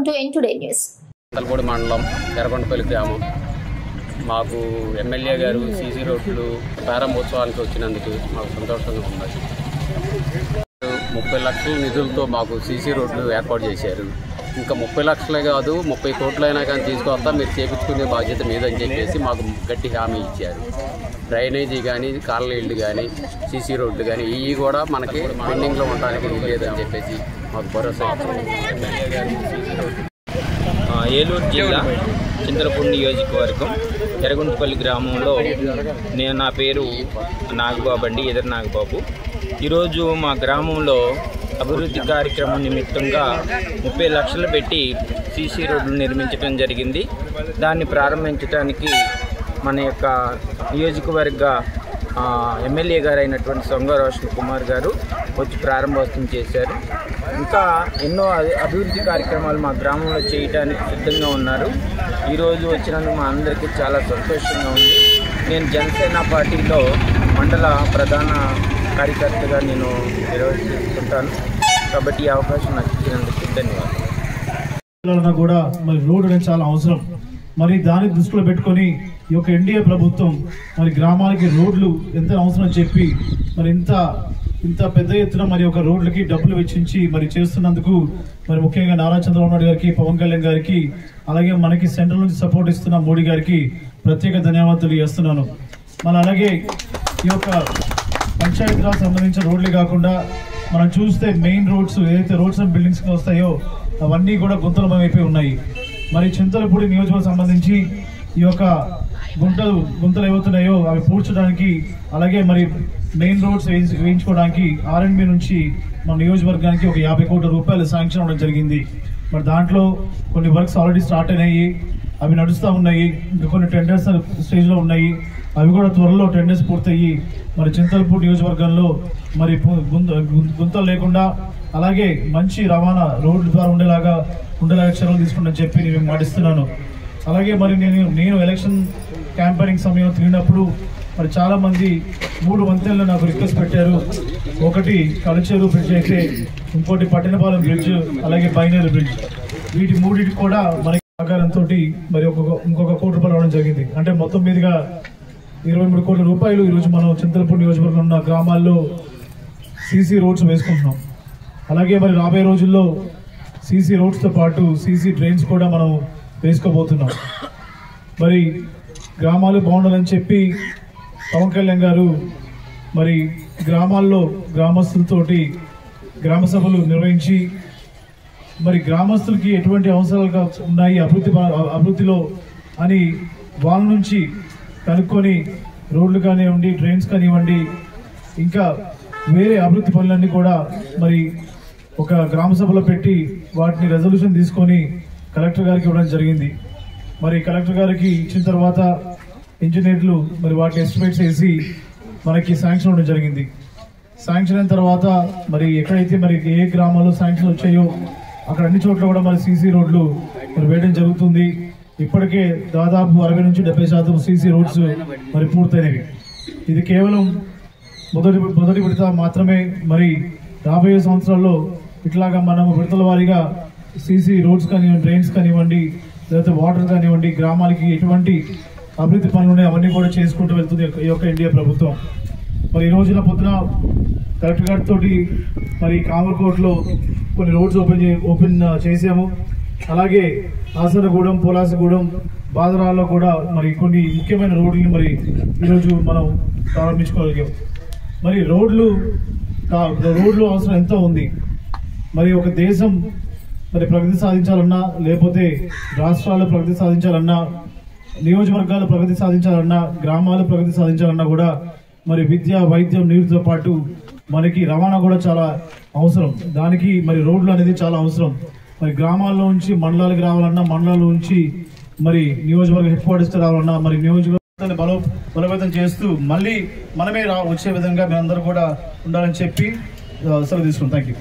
to N2 News. తలపూడి మండలం ఎర్రగొండపల్లి గ్రామం మాకు ఎమ్మెల్యే గారు సీసీ రోడ్లు ప్రారంభోత్సవానికి వచ్చినందుకు మాకు సంతోషంగా ఉన్నది. 30 లక్షల నిధులతో మాకు సీసీ రోడ్లు ఏర్పాటు చేశారు. ఇంకా 30 లక్షలే కాదు 30 కోట్లైనా కానీ తీసుకొస్తా మీరు చేపించుకునే బాధ్యత మీదని చెప్పేసి మాకు గట్టి హామీ ఇచ్చారు. డ్రైనేజీ కానీ కాలనీళ్ళు కానీ సీసీ రోడ్లు కానీ ఇవి కూడా మనకి పెండింగ్లో ఉండడానికి లేదని చెప్పేసి మాకు భరోసా ఇచ్చారు. ఎమ్మెల్యే గారు సీసీ రోడ్లు ఏలూరు జిల్లా చింతలపూడి నియోజకవర్గం ఎర్రగొండపల్లి గ్రామంలో నా పేరు నాగబాబు అండి, ఎదురు నాగబాబు. ఈరోజు మా గ్రామంలో అభివృద్ధి కార్యక్రమం నిమిత్తంగా 30 లక్షలు పెట్టి సీసీ రోడ్లు నిర్మించడం జరిగింది. దాన్ని ప్రారంభించడానికి మన యొక్క నియోజకవర్గ ఎమ్మెల్యే గారు అయినటువంటి సొంగ రోషన్ కుమార్ గారు వచ్చి ప్రారంభోత్సవం చేశారు. ఇంకా ఎన్నో అభివృద్ధి కార్యక్రమాలు మా గ్రామంలో చేయడానికి సిద్ధంగా ఉన్నారు. ఈరోజు వచ్చినందుకు మా అందరికీ చాలా సంతోషంగా ఉంది. నేను జనసేన పార్టీలో మండల ప్రధాన కార్యకర్తగా నేను నిర్వహిస్తుంటాను కాబట్టి ఈ అవకాశం నాకు ఇచ్చినందుకు ధన్యవాదాలు. కూడా మరి రోడ్డు అనేది చాలా అవసరం. మరి దాన్ని దృష్టిలో పెట్టుకొని ఈ యొక్క ఎన్డీఏ ప్రభుత్వం మరి గ్రామాలకి రోడ్లు ఎంత అవసరం చెప్పి మరి ఇంత పెద్ద ఎత్తున మరి ఒక రోడ్లకి డబ్బులు వెచ్చించి మరి చేస్తున్నందుకు మరి ముఖ్యంగా నారా చంద్రబాబు నాయుడు గారికి, పవన్ కళ్యాణ్ గారికి, అలాగే మనకి సెంట్రల్ నుంచి సపోర్ట్ ఇస్తున్న మోడీ గారికి ప్రత్యేక ధన్యవాదాలు చేస్తున్నాను. మన అలాగే ఈ యొక్క పంచాయతీరాజ్ సంబంధించిన రోడ్లే కాకుండా మనం చూస్తే మెయిన్ రోడ్స్ ఏదైతే రోడ్స్ అండ్ బిల్డింగ్స్ వస్తాయో అవన్నీ కూడా గుంతలమైపోయి ఉన్నాయి. మరి చింతలపూడి నియోజకవర్గం సంబంధించి ఈ యొక్క గుంతలు ఏవవుతున్నాయో అవి పూడ్చడానికి, అలాగే మరి మెయిన్ రోడ్స్ వేయించుకోవడానికి R&B నుంచి మన నియోజకవర్గానికి ఒక 50 కోట్ల రూపాయలు శాంక్షన్ అవ్వడం జరిగింది. మరి దాంట్లో కొన్ని వర్క్స్ ఆల్రెడీ స్టార్ట్ అయినాయి, అవి నడుస్తూ ఉన్నాయి. ఇంకా కొన్ని టెండర్స్ స్టేజ్లో ఉన్నాయి, అవి కూడా త్వరలో టెండర్స్ పూర్తయ్యి మరి చింతలపూడి నియోజకవర్గంలో మరి గుంతలు లేకుండా అలాగే మంచి రవాణా రోడ్ల ద్వారా ఉండేలాగా చర్యలు తీసుకుంటానని చెప్పి నేను మాటిస్తున్నాను. అలాగే మరి నేను ఎలక్షన్ క్యాంపెయినింగ్ సమయం తిరిగినప్పుడు మరి చాలామంది 3 వంతెనలు నాకు రిక్వెస్ట్ పెట్టారు. ఒకటి కలచెరు బ్రిడ్జ్ అయితే, ఇంకోటి పట్టణపాలెం బ్రిడ్జ్, అలాగే బైనేరు బ్రిడ్జ్. వీటి మూడింటికి కూడా మనకి సహకారంతో మరి ఇంకొక 1 కోటి రూపాయలు రావడం జరిగింది. అంటే మొత్తం మీదుగా 23 కోట్ల రూపాయలు ఈరోజు మనం చింతలపూడి నియోజకవర్గంలో ఉన్న గ్రామాల్లో సీసీ రోడ్స్ వేసుకుంటున్నాం. అలాగే మరి రాబోయే రోజుల్లో సీసీ రోడ్స్తో పాటు సీసీ డ్రైన్స్ కూడా మనం వేసుకోబోతున్నాం. మరి గ్రామాలు బాగుండాలని చెప్పి పవన్ కళ్యాణ్ గారు మరి గ్రామాల్లో గ్రామస్తులతోటి గ్రామ సభలు నిర్వహించి మరి గ్రామస్తులకి ఎటువంటి అవసరాలు ఉన్నాయి అభివృద్ధిలో అని వాళ్ళ నుంచి కనుక్కొని రోడ్లు కానివ్వండి, డ్రైన్స్ కానివ్వండి, ఇంకా వేరే అభివృద్ధి పనులన్నీ కూడా మరి ఒక గ్రామ సభలో పెట్టి వాటిని రెజల్యూషన్ తీసుకొని కలెక్టర్ గారికి ఇవ్వడం జరిగింది. మరి కలెక్టర్ గారికి ఇచ్చిన తర్వాత ఇంజనీర్లు మరి వాటిని ఎస్టిమేట్స్ వేసి మనకి శాంక్షన్ ఇవ్వడం జరిగింది. శాంక్షన్ అయిన తర్వాత మరి ఎక్కడైతే మరి ఏ గ్రామాల్లో శాంక్షన్ వచ్చాయో అక్కడ అన్ని చోట్ల కూడా మరి సీసీ రోడ్లు మరి వేయడం జరుగుతుంది. ఇప్పటికే దాదాపు 60 నుంచి 70% సీసీ రోడ్స్ మరి పూర్తయినవి. ఇది కేవలం మొదటి విడత మాత్రమే. మరి రాబోయే సంవత్సరాల్లో ఇట్లాగా మనము విడతల వారీగా సీసీ రోడ్స్ కానివ్వండి, డ్రైన్స్ కానివ్వండి, లేకపోతే వాటర్ కానివ్వండి, గ్రామాలకి ఎటువంటి అభివృద్ధి పనులు ఉన్నాయి అవన్నీ కూడా చేసుకుంటూ వెళ్తుంది ఈ యొక్క ఎన్డీఏ ప్రభుత్వం. మరి ఈ రోజున పొద్దున కలెక్టర్ గారితో మరి కామర్కోట్లో కొన్ని రోడ్స్ ఓపెన్ చేసాము. అలాగే ఆసనగూడెం, పోలాసగూడెం, బాదరాల్లో కూడా మరి కొన్ని ముఖ్యమైన రోడ్లని మరి ఈరోజు మనం ప్రారంభించుకోగలిగాం. మరి రోడ్లు అవసరం ఎంతో ఉంది. మరి ఒక దేశం మరి ప్రగతి సాధించాలన్నా, లేకపోతే రాష్ట్రాలు ప్రగతి సాధించాలన్నా, నియోజకవర్గాలు ప్రగతి సాధించాలన్నా, గ్రామాలు ప్రగతి సాధించాలన్నా కూడా మరి విద్య, వైద్యం, నీరుతో పాటు మనకి రవాణా కూడా చాలా అవసరం. దానికి మరి రోడ్లు అనేది చాలా అవసరం. మరి గ్రామాల్లో నుంచి మండలాలకు రావాలన్నా, మండలాల నుంచి మరి నియోజకవర్గ హెడ్ క్వార్టర్స్ రావాలన్నా, మరి నియోజకవర్గాన్ని బలోపేతం చేస్తూ మళ్ళీ మనమే వచ్చే విధంగా మేమందరూ కూడా ఉండాలని చెప్పి సెలవు తీసుకున్నాం. Thank you.